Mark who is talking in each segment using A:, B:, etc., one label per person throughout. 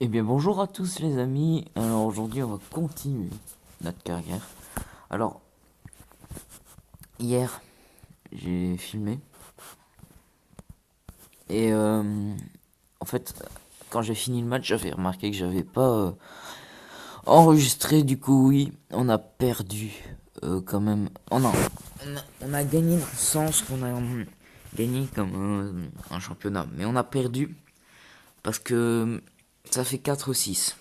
A: Eh bien bonjour à tous les amis, alors aujourd'hui on va continuer notre carrière. Alors hier j'ai filmé et en fait quand j'ai fini le match j'avais remarqué que j'avais pas enregistré, du coup oui on a perdu quand même. Oh non, on a gagné dans le sens qu'on a gagné comme un championnat, mais on a perdu parce que ça fait 4-6.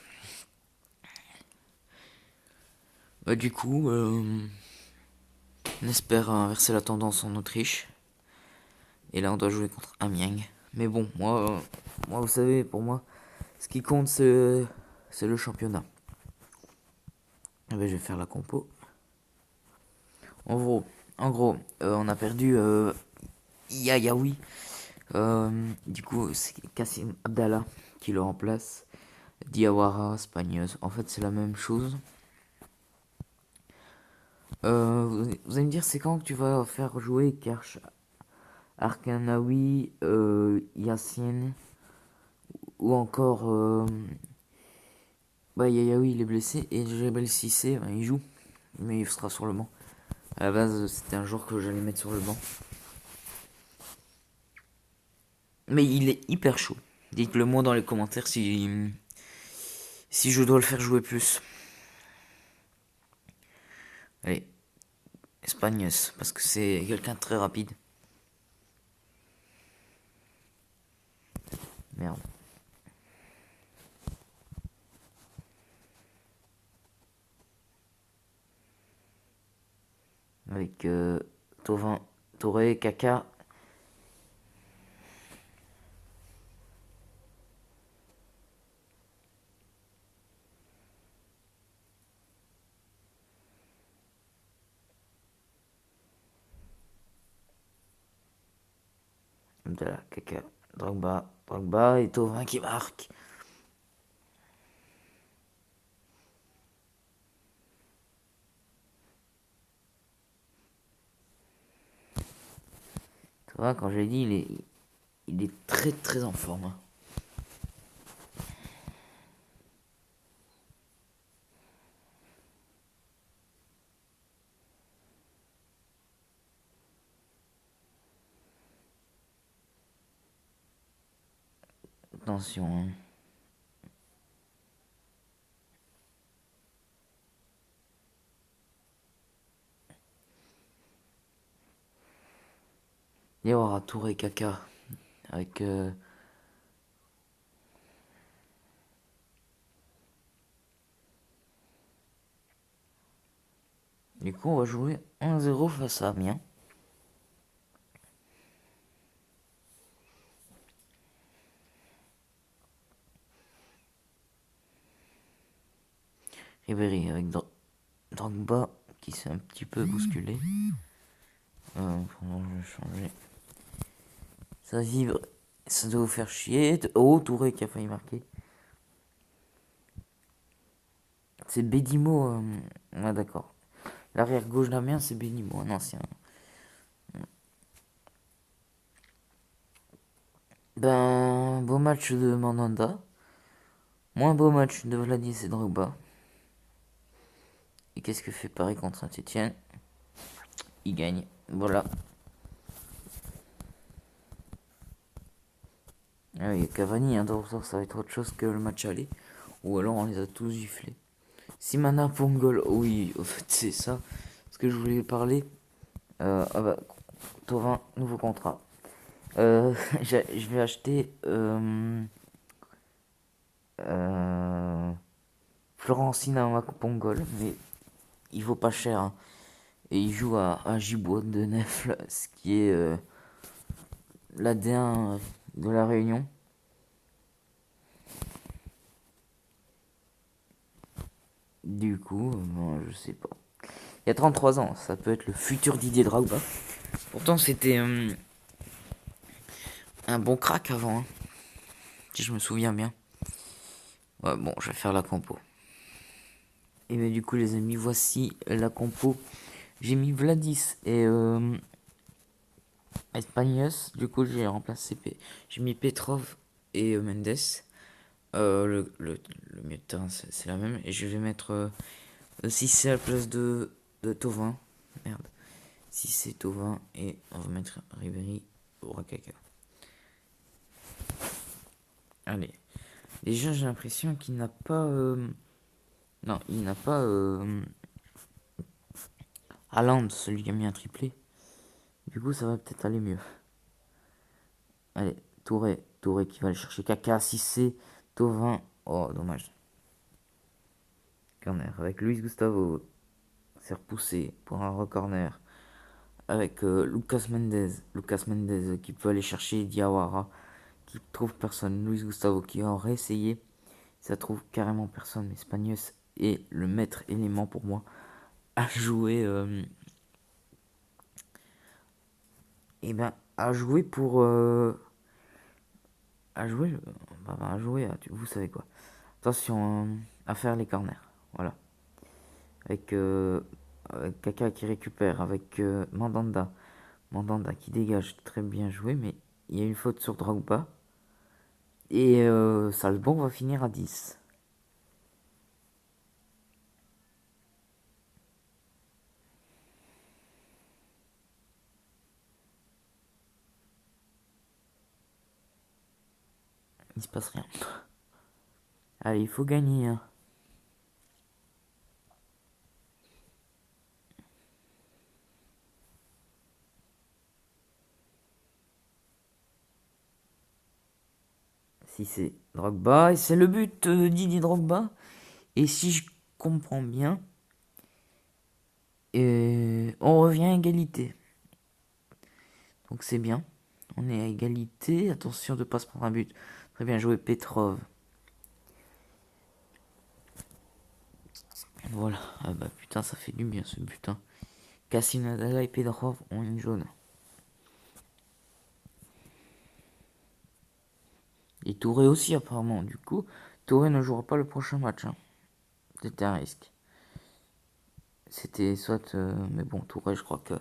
A: Bah, du coup on espère inverser la tendance en Autriche. Et là, on doit jouer contre Amiens. Mais bon, moi, vous savez, pour moi, ce qui compte, c'est le championnat. Eh ben, je vais faire la compo. En gros, on a perdu Yayaoui. Du coup, c'est Kassim Abdallah qui le remplace. Diawara, Spagneuse. En fait, c'est la même chose. Vous allez me dire, c'est quand que tu vas faire jouer Kersh Arkanaoui, Yassine ou encore bah, Yayaoui il est blessé et Jebel Cissé, ben, il joue, mais il sera sur le banc. À la base, c'était un joueur que j'allais mettre sur le banc. Mais il est hyper chaud. Dites-le moi dans les commentaires si je dois le faire jouer plus. Allez, Espagnos, parce que c'est quelqu'un de très rapide. Merde. Avec Tovin, Touré, Kaka. Abdallah, Kaka, Drogba et Tovin qui marque. Tu vois, quand j'ai dit, il est très très en forme, hein. Attention, hein. Il y aura Touré, Kaka avec du coup, on va jouer 1-0 face à Amiens. Ribéry avec Drogba qui s'est un petit peu bousculé. Pendant que je vais changer. Ça vibre. Ça doit vous faire chier. Oh, Touré qui a failli marquer. C'est Bédimo. Ouais, d'accord. L'arrière gauche d'Amiens, c'est Bédimo, un ancien. Ben, beau match de Mandanda. Moins beau match de Vladis et Drogba. Et qu'est-ce que fait Paris contre Saint-Etienne? Il gagne. Voilà. Ah oui, Cavani, hein, ça va être autre chose que le match aller. Ou alors on les a tous giflés. Simana Pongol, oui, en fait c'est ça ce que je voulais parler. Ah bah, Tovin, nouveau contrat. Je vais acheter euh, Florencina Pongol, mais il vaut pas cher, hein. Et il joue à Gibois de Nefles, ce qui est l'AD1 de la Réunion. Du coup, bon, je sais pas. Il y a 33 ans, ça peut être le futur Didier Drogba. Pourtant, c'était un bon crack avant, hein, si je me souviens bien. Ouais, bon, je vais faire la compo. Et bien, du coup, les amis, voici la compo. J'ai mis Vladis et Espagnos. Du coup, j'ai remplacé. J'ai mis Petrov et Mendes. Le milieu de terrain, c'est la même. Et je vais mettre si c'est à la place de Thauvin. Merde. Si c'est Thauvin. Et on va mettre Ribéry au Rakaka. Allez. Déjà, j'ai l'impression qu'il n'a pas. Non, il n'a pas. Haaland, celui qui a mis un triplé. Du coup, ça va peut-être aller mieux. Allez, Touré qui va aller chercher Kaka. Si c'est Thauvin. Oh, dommage. Corner avec Luis Gustavo. C'est repoussé pour un corner. Avec Lucas Mendez. Lucas Mendez qui peut aller chercher Diawara. Qui trouve personne. Luis Gustavo qui aurait essayé. Ça trouve carrément personne. Mais Spagnos est le maître élément pour moi à jouer. Et ben à jouer pour. À jouer. À jouer. Vous savez quoi. Attention à faire les corners. Voilà. Avec Kaka qui récupère. Avec Mandanda. Mandanda qui dégage. Très bien joué. Mais il y a une faute sur Drogba. Et Salzbourg va finir à 10. Il se passe rien. Allez, il faut gagner. Hein. Si c'est Drogba. Et c'est le but de Didier Drogba. Et si je comprends bien, on revient à égalité. Donc c'est bien. On est à égalité. Attention de ne pas se prendre un but. Très bien joué Petrov. Voilà. Ah bah putain, ça fait du bien ce but. Hein. Kassim Nadala et Petrov ont une jaune. Et Touré aussi apparemment. Du coup, Touré ne jouera pas le prochain match. Hein. C'était un risque. C'était soit... mais bon, Touré, je crois que...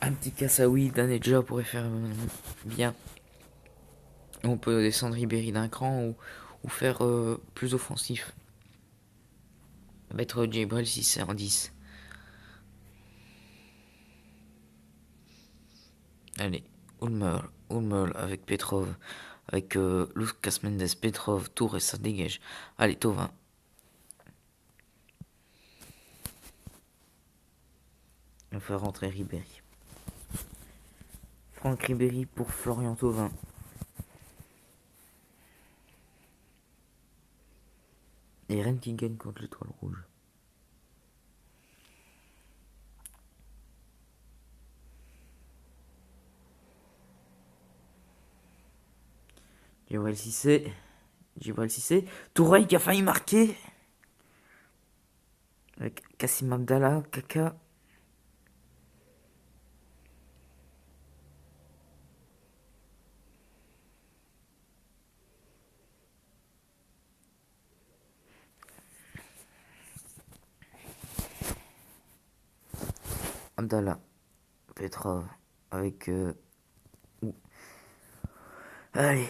A: Un petit Kassaoui d'Aneja pourrait faire bien. On peut descendre Ribéry d'un cran ou faire plus offensif. Mettre Djibril si c'est en 10. Allez, Ulmer avec Petrov. Avec Lucas Mendes, Petrov, Tour et ça dégage. Allez, Thauvin. On fait rentrer Ribéry. Franck Ribéry pour Florian Thauvin. Et Rennes qui gagne contre l'Étoile Rouge. Djibril Cissé. Touré qui a failli marquer. Avec Kassim Abdallah, Kaka. Abdallah, Petrov. Avec... Allez.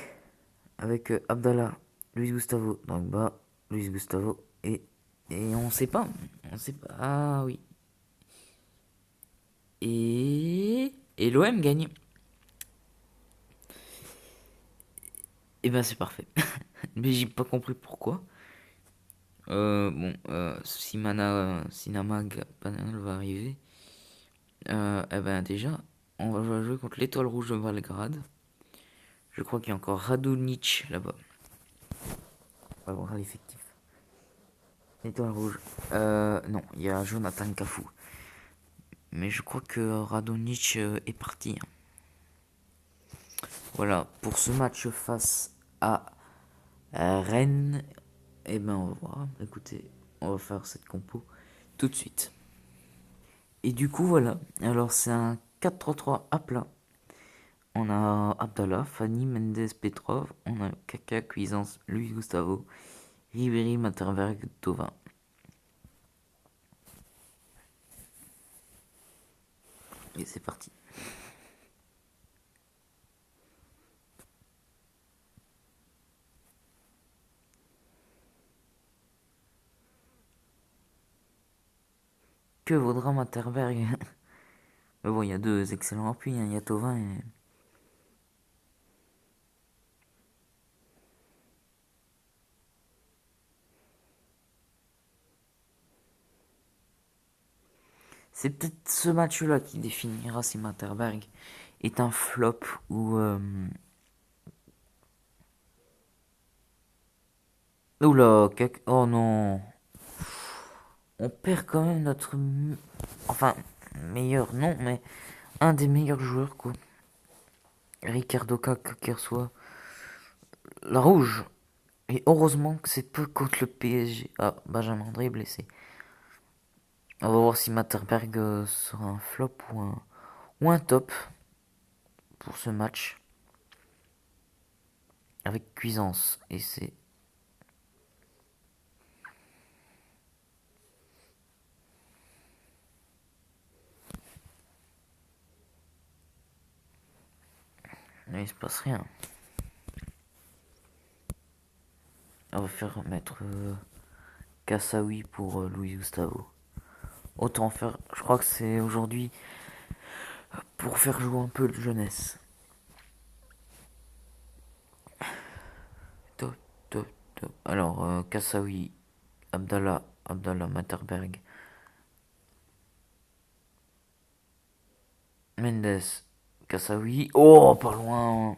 A: Avec Abdallah, Luis Gustavo, donc bas, Luis Gustavo, et on sait pas. On sait pas. Ah oui. Et l'OM gagne. Et ben c'est parfait. Mais j'ai pas compris pourquoi. Si Sinamag Panel va arriver. Eh ben déjà, on va jouer contre l'Étoile Rouge de Belgrade. Je crois qu'il y a encore Radonic là-bas. On va voir l'effectif. L'Étoile Rouge. Non, il y a Jonathan Cafou. Mais je crois que Radonic est parti. Voilà, pour ce match face à Rennes, eh ben on va voir. Écoutez, on va faire cette compo tout de suite. Et du coup, voilà. Alors, c'est un 4-3-3 à plat. On a Abdallah, Fanny, Mendes, Petrov. On a Kaka, Cuisance, Luis Gustavo, Ribéry, Materberg, Thauvin. Et c'est parti. que vaudra Matterberg. Mais bon, il y a deux excellents appuis, hein. Il y a Tovin et... C'est peut-être ce match-là qui définira si Matterberg est un flop ou... Oula, oh non. On perd quand même notre... Enfin, meilleur, non, mais un des meilleurs joueurs, quoi. Ricardo Kaka qui reçoit la rouge. Et heureusement que c'est peu contre le PSG. Ah, Benjamin André est blessé. On va voir si Matterberg sera un flop ou un top pour ce match. Avec Cuisance. Et c'est... Mais il se passe rien. On va faire mettre Kassaoui pour Luis Gustavo. Autant faire... Je crois que c'est aujourd'hui pour faire jouer un peu de jeunesse. Top, top, top. Alors, Kassaoui, Abdallah Matterberg, Mendes, Kassaoui. Oh, pas loin.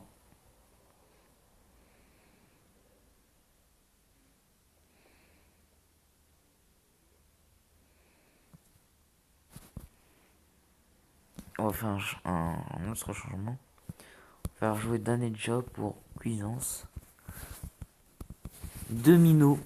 A: On va faire un autre changement. On va faire jouer Daneja pour Cuisance. Deux minots.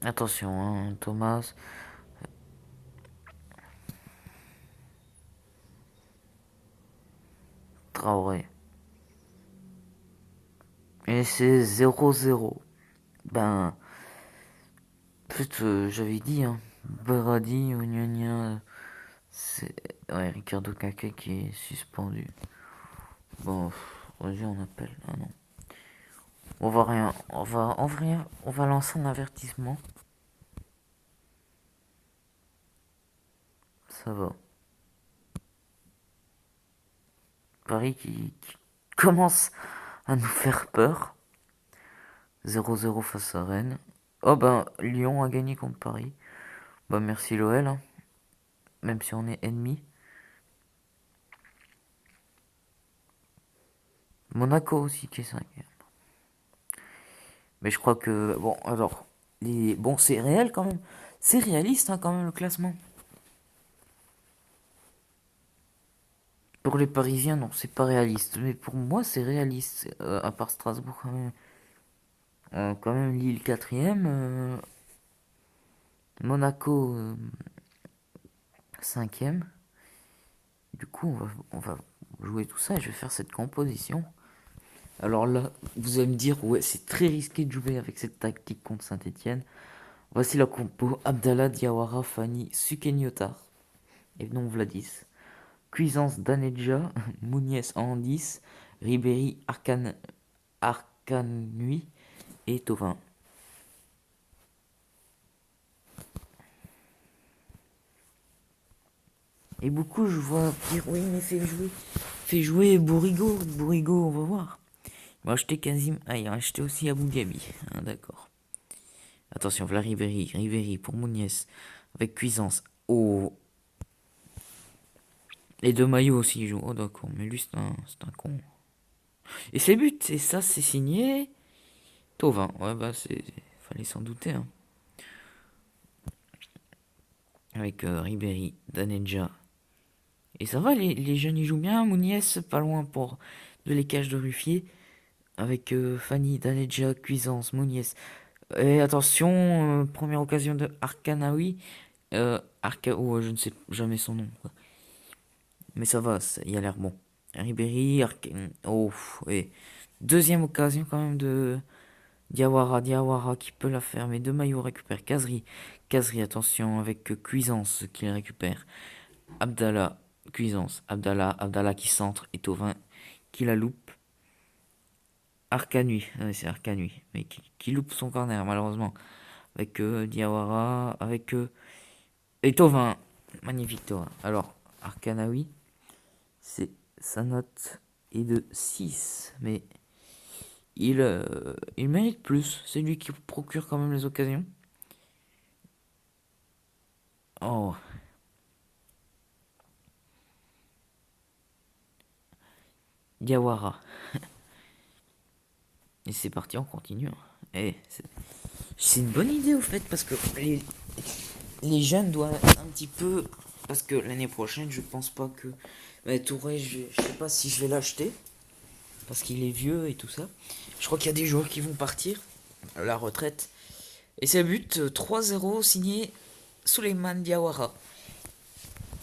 A: Attention, hein, Thomas. Traoré. Et c'est 0-0. Ben, en fait, j'avais dit, hein, Berardi, Ognonia, c'est... Ouais, Ricardo Kaka qui est suspendu. Bon, vas-y, on appelle. Ah non. On va rien. On va lancer un avertissement. Ça va. Paris qui commence à nous faire peur. 0-0 face à Rennes. Oh ben, Lyon a gagné contre Paris. Bah merci l'OL, hein. Même si on est ennemis. Monaco aussi qui est 5ème. Mais je crois que... Bon, alors... Bon, c'est réel quand même. C'est réaliste hein, quand même le classement. Pour les Parisiens, non, c'est pas réaliste. Mais pour moi, c'est réaliste. À part Strasbourg quand même. Quand même Lille 4ème. Monaco 5ème. Du coup, on va jouer tout ça et je vais faire cette composition. Alors là, vous allez me dire, ouais, c'est très risqué de jouer avec cette tactique contre Saint-Etienne. Voici la compo. Abdallah, Diawara, Fanny, Sukenyotar. Et non Vladis. Cuisance, Daneja, Mounies en 10. Ribéry, Arcanui et Tovin. Et beaucoup, je vois dire, oui, mais fais jouer Bourigo. Bourigo, on va voir. Il va acheter Kazim. Ah, il va acheter aussi Abu Dhabi. Ah, d'accord. Attention, voilà Ribéry pour Mounies. Avec Cuisance. Oh. Les deux maillots aussi ils jouent. Oh, d'accord. Mais lui, c'est un con. Et ses buts, et ça, c'est signé. Tovin. Ouais, bah, fallait s'en douter, hein. Avec Ribéry, Daneja. Et ça va, les jeunes, ils jouent bien. Mounies, pas loin pour de les cages de Ruffier. Avec Fanny, Daneja, Cuisance, Mounies. Et attention, première occasion de Arcanaoui. Oh, je ne sais jamais son nom, quoi. Mais ça va, il a l'air bon. Ribéry, oh, et deuxième occasion quand même de Diawara qui peut la faire, mais deux maillots récupère. Kazri, attention avec Cuisance qui la récupère. Abdallah, Cuisance, Abdallah qui centre et Tovin qui la loupe. Arcanui, c'est Arcanui, mais qui loupe son corner malheureusement. Avec Diawara, avec et Tovin. Magnifique Tovin. Alors, Arcanawi, c'est sa note est de 6, mais il mérite plus. C'est lui qui procure quand même les occasions. Oh, Diawara. Et c'est parti, on continue. Et c'est une bonne idée au fait, parce que les jeunes doivent un petit peu. Parce que l'année prochaine, je pense pas que. Bah, Touré, je sais pas si je vais l'acheter. Parce qu'il est vieux et tout ça. Je crois qu'il y a des joueurs qui vont partir à la retraite. Et c'est le but 3-0 signé Souleymane Diawara.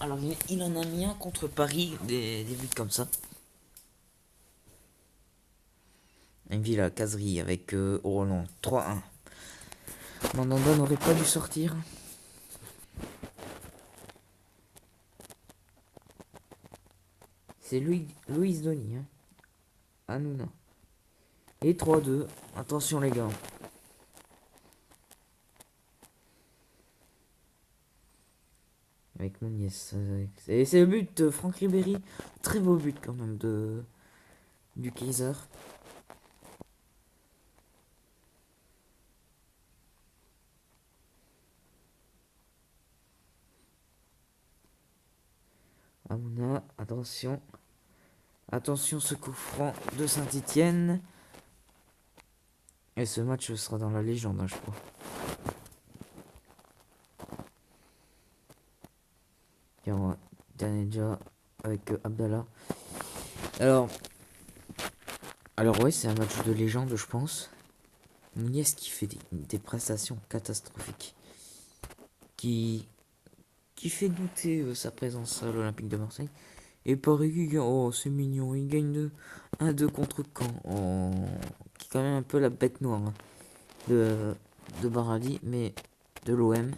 A: Alors il en a mis un contre Paris, des buts comme ça. Une ville à caserie avec Roland 3-1. Mandanda n'aurait pas dû sortir. C'est Louis Denis. Hein. Hanouna. Et 3-2. Attention les gars. Avec Meunier. C'est le but de Franck Ribéry. Très beau but quand même du Kaiser. Hanouna. Attention. Attention ce coup franc de Saint-Etienne. Et ce match sera dans la légende, hein, je crois. Daneja avec Abdallah. Alors, ouais, c'est un match de légende, je pense. Mounies qui fait des prestations catastrophiques. Qui fait douter sa présence à l'Olympique de Marseille. Et Paris qui gagne. Oh, c'est mignon. Il gagne 1-2 contre Caen. Oh, qui est quand même un peu la bête noire hein, de Baradi, mais de l'OM.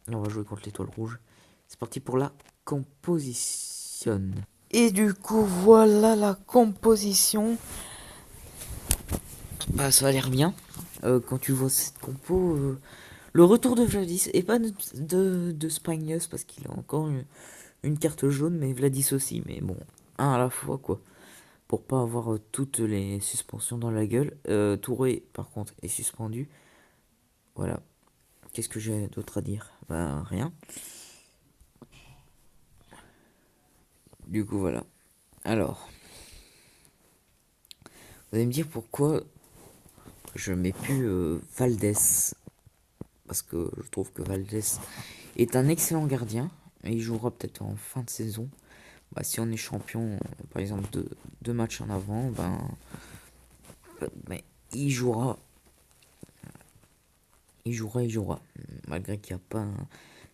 A: On va jouer contre l'Étoile Rouge. C'est parti pour la composition. Et du coup, voilà la composition. Bah, ça a l'air bien. Quand tu vois cette compo, le retour de Vladis et pas de Spagnos parce qu'il a encore une carte jaune, mais Vladis aussi. Mais bon, un à la fois quoi. Pour pas avoir toutes les suspensions dans la gueule. Touré, par contre, est suspendu. Voilà. Qu'est-ce que j'ai d'autre à dire? Bah, rien. Du coup, voilà. Alors, vous allez me dire pourquoi je mets plus Valdés. Parce que je trouve que Valdés est un excellent gardien. Et il jouera peut-être en fin de saison. Bah, si on est champion, par exemple, de 2 matchs en avant, ben, il jouera. Il jouera. Malgré qu'il n'y a pas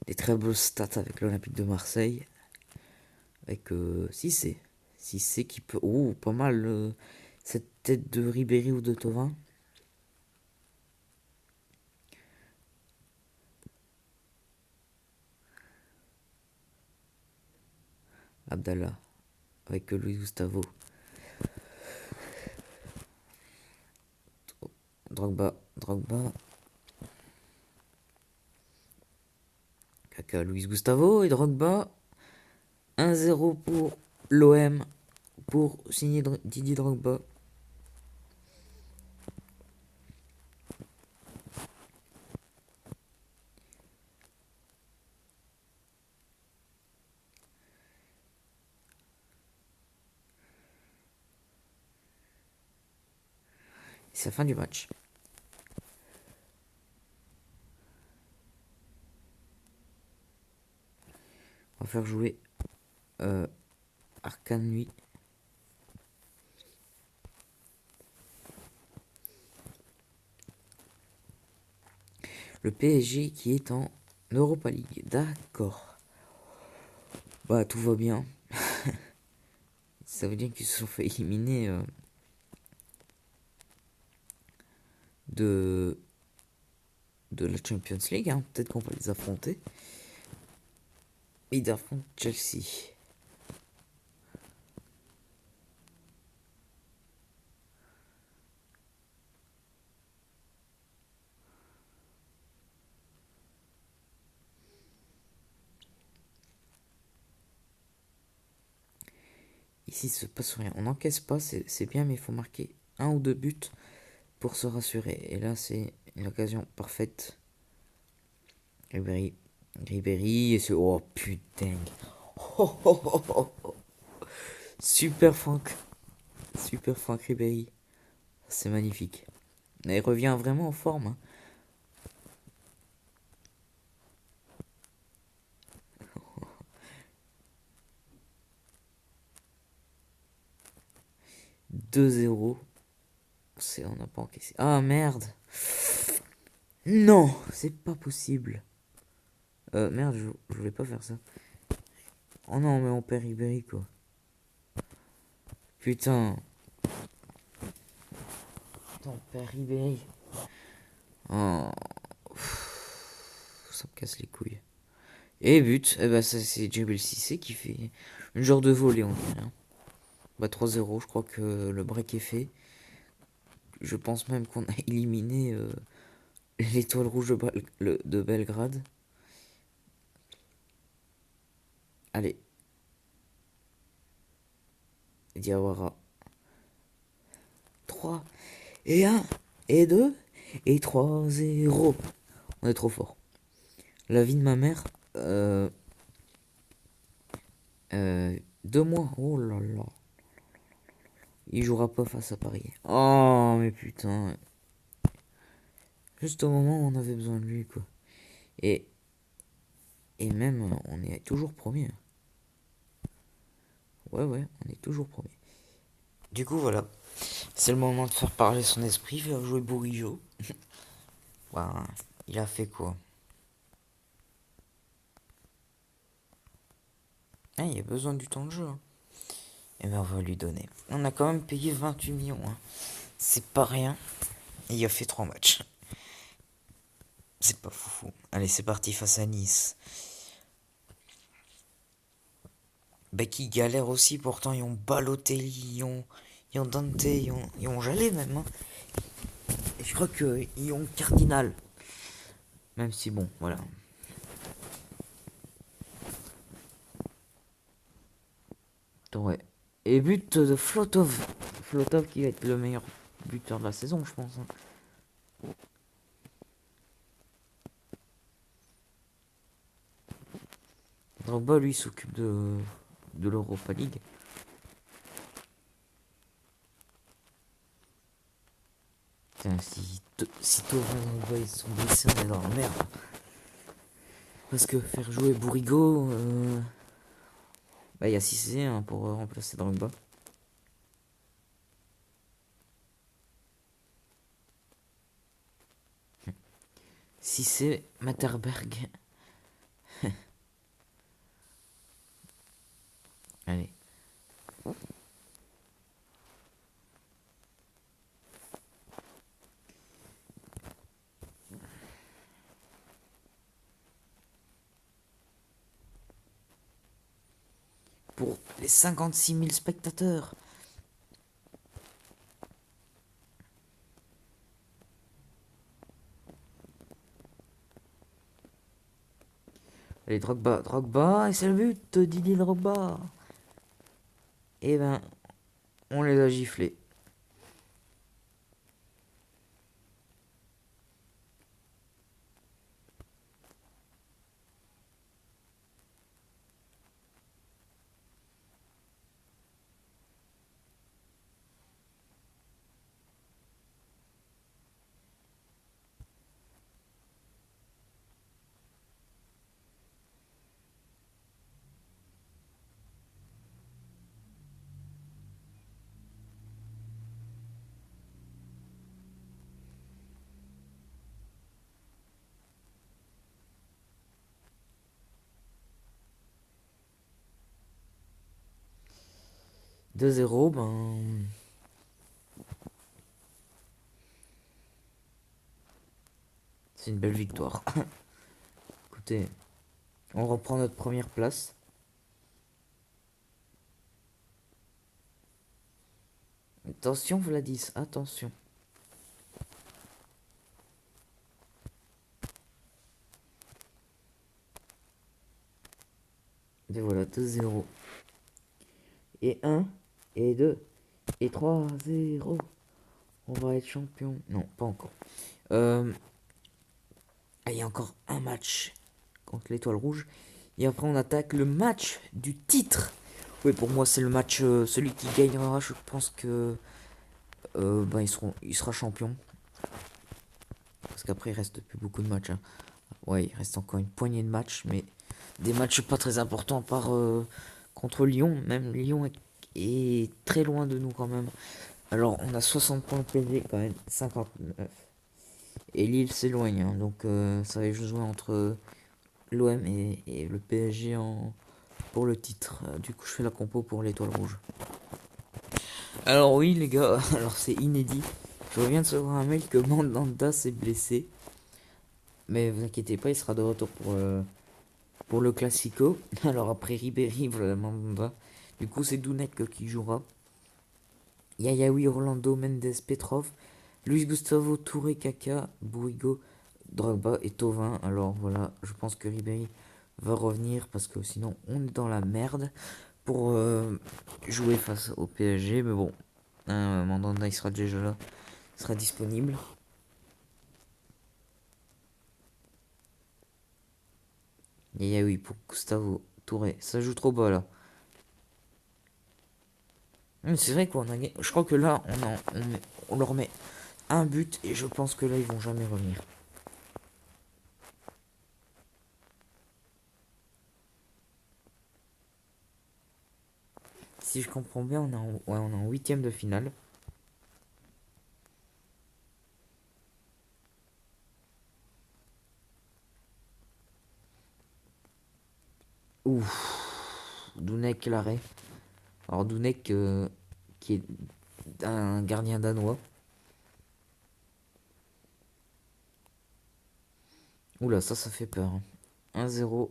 A: des très beaux stats avec l'Olympique de Marseille. Avec Cissé qui peut. Oh, pas mal. Cette tête de Ribéry ou de Thauvin. Abdallah. Avec Luis Gustavo. Drogba. Kaka, Luis Gustavo et Drogba. 1-0 pour l'OM. Pour signer Didier Drogba. C'est la fin du match. On va faire jouer Arcane Nuit. Le PSG qui est en Europa League. D'accord. Bah tout va bien. Ça veut dire qu'ils se sont fait éliminer de la Champions League, hein. Peut-être qu'on va les affronter. Ils affrontent Chelsea. Ici, il se passe rien. On n'encaisse pas, c'est bien, mais il faut marquer un ou deux buts pour se rassurer. Et là, c'est une occasion parfaite. Ribéry. Ribéry, et c'est... Oh, putain. Oh, oh, oh, oh, oh. Super Franck. Super Franck Ribéry. C'est magnifique. Et il revient vraiment en forme, hein. 2-0. On n'a pas encaissé. Ah merde. Non, c'est pas possible. Merde, je voulais pas faire ça. Oh non, mais on perd Ribéry, quoi. Putain. Putain, on perd Ribéry. Oh. Ça me casse les couilles. Et but, eh ben, c'est Djibril Cissé qui fait une genre de volée, on dirait, hein. Bah 3-0, je crois que le break est fait. Je pense même qu'on a éliminé l'étoile rouge de Belgrade. Allez. Diawara. 3 et 1 et 2 et 3-0. On est trop fort. La vie de ma mère. 2 mois. Oh là là. Il jouera pas face à Paris. Oh mais putain. Juste au moment où on avait besoin de lui, quoi. Et, et même, on est toujours premier. Ouais, on est toujours premier. Du coup, voilà. C'est le moment de faire parler son esprit, faire jouer Bourigeau. Bah, il a fait quoi? Ah, il a besoin du temps de jeu, hein. Et ben, on va lui donner. On a quand même payé 28 millions, hein. C'est pas rien. Et il a fait 3 matchs. C'est pas foufou. Allez, c'est parti face à Nice. Bah, qui galère aussi, pourtant, ils ont Balotelli, ils ont Dante, ils ont Jalé même, hein. Et je crois qu'ils ont Cardinal. Même si, bon, voilà. Ouais. Et but de Flotov. Flotov qui va être le meilleur buteur de la saison, je pense, hein. Drogba, lui, s'occupe de l'Europa League. Putain, si Drogba ils sont blessés, on est dans la merde. Parce que faire jouer Bourigo, bah, il y a Cissé, hein, pour remplacer Drogba. Cissé, Matterberg. Allez. Pour les 56 000 spectateurs. Allez, Drogba, et c'est le but de Didier Drogba. Et ben, on les a giflés. 2-0, ben... C'est une belle victoire. Écoutez, on reprend notre première place. Attention Vladis, attention. Et voilà, 2-0. Et 1, et 2, et 3-0. On va être champion. Non, pas encore. Il y a encore un match contre l'Étoile Rouge. Et après, on attaque le match du titre. Oui, pour moi, c'est le match. Celui qui gagnera, je pense que. Ben, il sera champion. Parce qu'après, il reste plus beaucoup de matchs, hein. Ouais, il reste encore une poignée de matchs. Mais des matchs pas très importants, par contre Lyon. Même Lyon est très loin de nous quand même. Alors, on a 60 points de PSG quand même. 59. Et Lille s'éloigne, hein. Donc, ça va jouer entre l'OM et le PSG pour le titre. Du coup, je fais la compo pour l'Étoile Rouge. Alors oui, les gars, alors c'est inédit. Je viens de recevoir un mail que Mandanda s'est blessé. Mais vous inquiétez pas, il sera de retour pour le Classico. Alors après Ribéry, voilà, Mandanda. Du coup, c'est Dounek qui jouera. Yayaoui, Orlando, Mendes, Petrov, Luis Gustavo, Touré, Kaka, Bourigo, Drogba et Tovin. Alors voilà, je pense que Ribéry va revenir parce que sinon on est dans la merde pour jouer face au PSG. Mais bon, Mandanda il sera déjà là, il sera disponible. Et oui, pour Gustavo Touré, ça joue trop bas là. C'est vrai qu'on a gagné. Je crois que là on leur met un but et je pense que là ils vont jamais revenir. Si je comprends bien, on est en huitième de finale. Ouf, Dounek l'arrêt. Alors Dounek qui est un gardien danois. Oula, ça fait peur, hein. 1-0.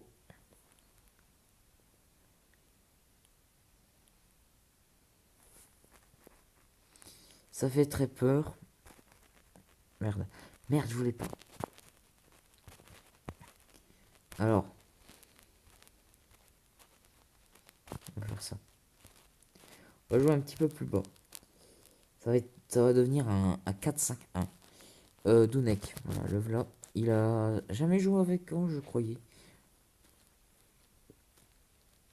A: Ça fait très peur. Merde. Merde, je voulais pas. Alors, on va faire ça. On va jouer un petit peu plus bas. Ça va devenir un 4-5-1. Dounek, voilà, le voilà. Il a jamais joué avec quand je croyais.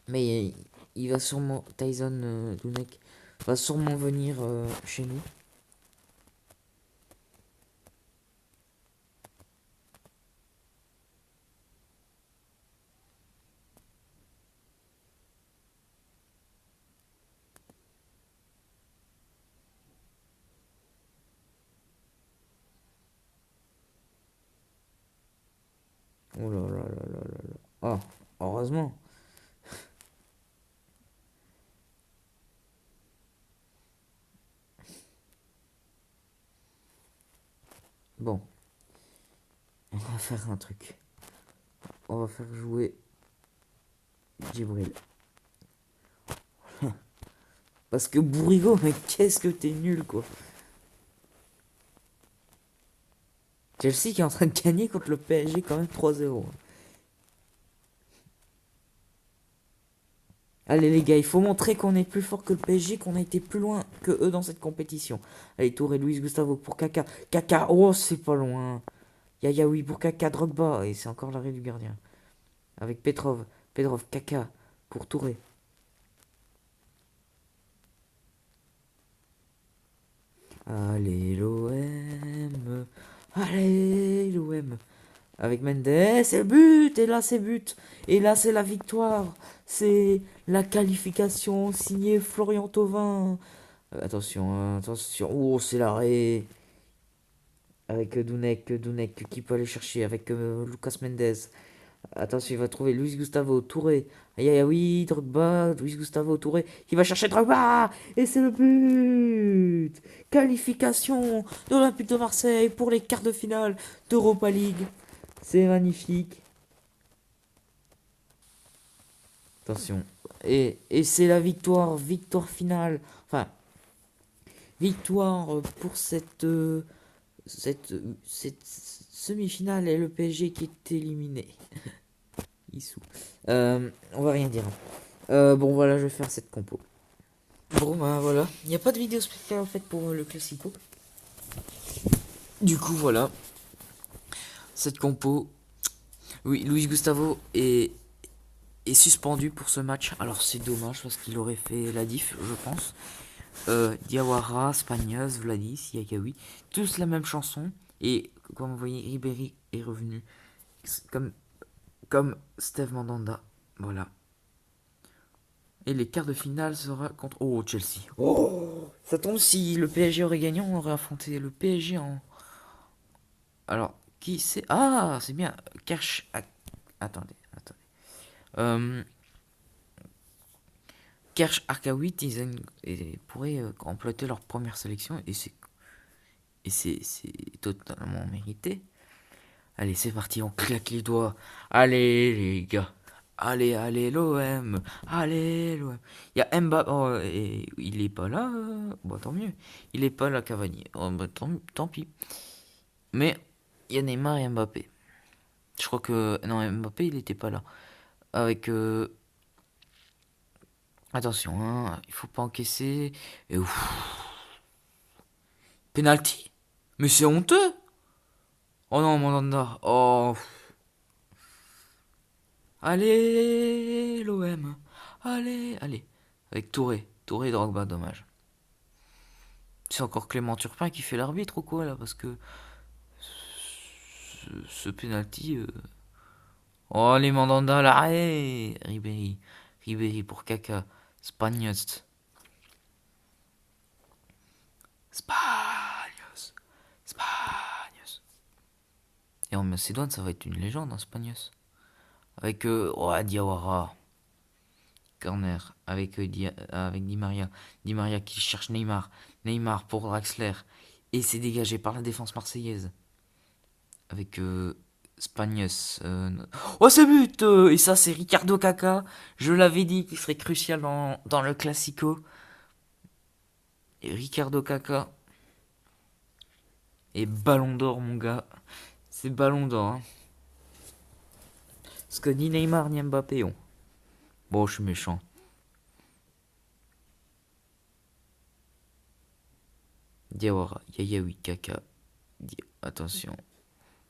A: Mais il va sûrement, Tyson Dounek va sûrement venir chez nous. Oh là là là là là là. Ah, heureusement. Bon, on va faire un truc. On va faire jouer Djibril. Parce que Bourigo, mais qu'est-ce que t'es nul, quoi. Chelsea qui est en train de gagner contre le PSG quand même 3-0. Allez les gars, il faut montrer qu'on est plus fort que le PSG, qu'on a été plus loin que eux dans cette compétition. Allez, Touré, Luis Gustavo pour Kaka. Kaka, oh c'est pas loin. Oui pour Kaka, Drogba. Et c'est encore l'arrêt du gardien. Avec Petrov. Petrov, Kaka pour Touré. Allez l'OM. Allez l'OM. Avec Mendes, et le but, et là c'est but, et là c'est la victoire, c'est la qualification signée Florian Thauvin. Attention, hein, attention, oh c'est l'arrêt. Avec Dounek qui peut aller chercher, avec Lucas Mendes. Attention, il va trouver Luis Gustavo Touré. Aïe aïe aïe, oui, Drogba, Luis Gustavo Touré, qui va chercher Drogba. Et c'est le but. Qualification de l'Olympique de Marseille pour les quarts de finale d'Europa League. C'est magnifique. Attention. Et c'est la victoire, victoire finale. Enfin, victoire pour cette semi-finale et le PSG qui est éliminé. Issou. On va rien dire. Bon, voilà, je vais faire cette compo. Bon, bah voilà. Il n'y a pas de vidéo spéciale en fait pour le Classico. Du coup, voilà. Cette compo. Oui, Luis Gustavo est suspendu pour ce match. Alors, c'est dommage parce qu'il aurait fait la diff, je pense. Diawara, Spagnos, Vladis, Yakawi. Tous la même chanson. Et comme vous voyez, Ribéry est revenu. Comme Steve Mandanda. Voilà. Et les quarts de finale sera contre Chelsea. Oh, ça tombe si le PSG aurait gagné, on aurait affronté le PSG en. Alors, qui c'est? Ah, c'est bien. Kersh. Attendez. Euh, Kersh Arkaoui, ils pourraient compléter leur première sélection et c'est totalement mérité. Allez, c'est parti, on claque les doigts. Allez, les gars. Allez, l'OM. Allez, l'OM. Il y a Mbappé. Oh, et il est pas là. Bon, tant mieux. Il est pas là, Cavani. Oh, bah, tant pis. Mais il y a Neymar et Mbappé. Je crois que. Non, Mbappé, il était pas là. Avec. Attention, hein, il faut pas encaisser. Et ouf. Penalty? Mais c'est honteux! Oh non, Mandanda. Oh. Allez, l'OM. Allez. Avec Touré et Drogba, dommage. C'est encore Clément Turpin qui fait l'arbitre ou quoi là? Parce que ce penalty. Oh, les Mandanda à l'arrêt! Ribéry pour Kaka. Spagnos. Spagnos. Spagnos. Et en Macédoine, ça va être une légende, hein, Spagnos. Avec Diawara. Corner. Avec Di Maria. Di Maria qui cherche Neymar. Neymar pour Draxler. Et c'est dégagé par la défense marseillaise. Avec Spagnos. Oh, ce but Et ça, c'est Ricardo Caca. Je l'avais dit qu'il serait crucial dans le Classico. Et Ricardo Caca. Et Ballon d'Or, mon gars. C'est Ballon d'Or. Hein. Parce que ni Neymar ni Mbappé ont. Bon, je suis méchant. Diawara, Yayaoui, Kaka. Attention.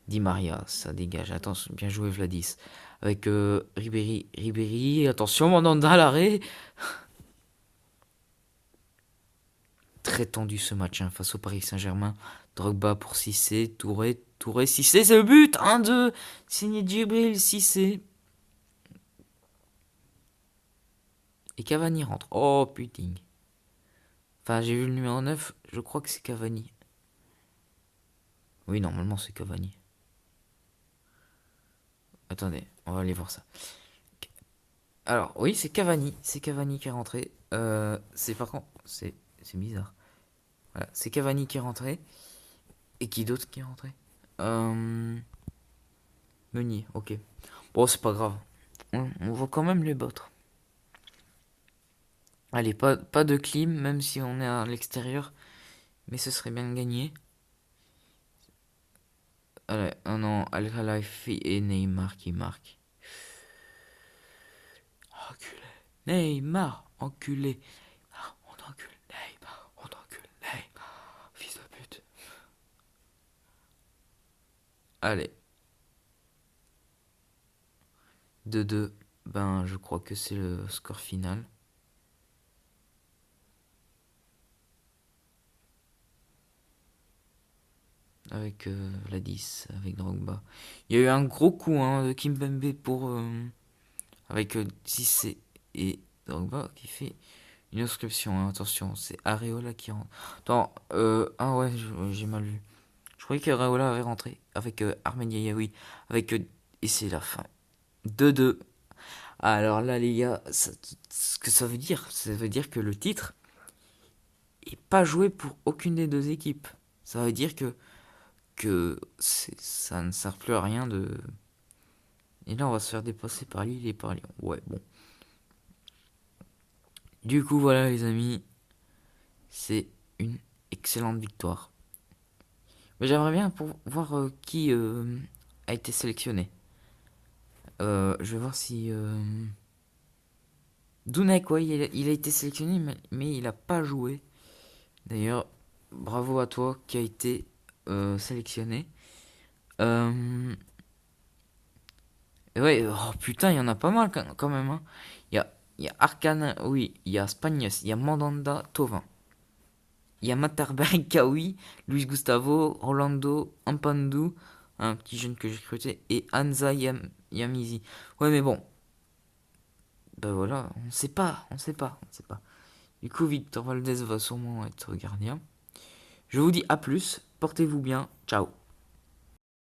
A: Di Maria, ça dégage. Attention, bien joué Vladis. Avec Ribéry. Attention, Mandanda à l'arrêt. Très tendu ce match hein, face au Paris Saint-Germain. Drogba pour Cissé. Touré, Cissé, c'est le but 1-2. Signé Djibril, Cissé. Et Cavani rentre. Oh putain. Enfin, j'ai vu le numéro 9. Je crois que c'est Cavani. Oui, normalement c'est Cavani. Attendez, on va aller voir ça. Alors, oui, c'est Cavani. C'est Cavani qui est rentré. C'est par contre, c'est bizarre. Voilà, c'est Cavani qui est rentré. Et qui d'autre qui est rentré Meunier, ok. Bon, c'est pas grave. On va quand même les battre. Allez, pas de clim, même si on est à l'extérieur. Mais ce serait bien de gagner. Allez, oh non, Al Khelaïfi et Neymar qui marquent. Enculé. Neymar, enculé. On t'encule, Neymar. On t'encule, Neymar. Fils de pute. Allez. 2-2. Ben, je crois que c'est le score final. Avec la 10, avec Drogba. Il y a eu un gros coup hein, de Kimpembe pour avec Cissé et Drogba qui fait une inscription. Hein, attention, c'est Areola qui rentre. Attends, ah ouais, j'ai mal vu. Je croyais qu'Areola avait rentré avec Armen Yayaoui. Avec, et c'est la fin. 2-2. Alors là, les gars, ce que ça veut dire que le titre est pas joué pour aucune des deux équipes. Ça veut dire que ça ne sert plus à rien de. Et là, on va se faire dépasser par Lille et par Lyon. Ouais, bon. Du coup, voilà, les amis, c'est une excellente victoire. Mais j'aimerais bien pour voir qui a été sélectionné. Je vais voir si. Dounek, ouais, il a été sélectionné, mais il n'a pas joué. D'ailleurs, bravo à toi qui a été sélectionné. Euh, ouais, oh putain, il y en a pas mal quand même. Hein. Il y a Arcane, oui, il y a Spagnos, il y a Mandanda, Tovin. Il y a Matterberg, Kawi, Luis Gustavo, Orlando, Ampandou, un petit jeune que j'ai recruté, et Anza Yamizi. Ouais, mais bon, ben voilà, on sait pas, on sait pas. Du coup, Victor Valdez va sûrement être gardien. Je vous dis à plus, portez-vous bien, ciao.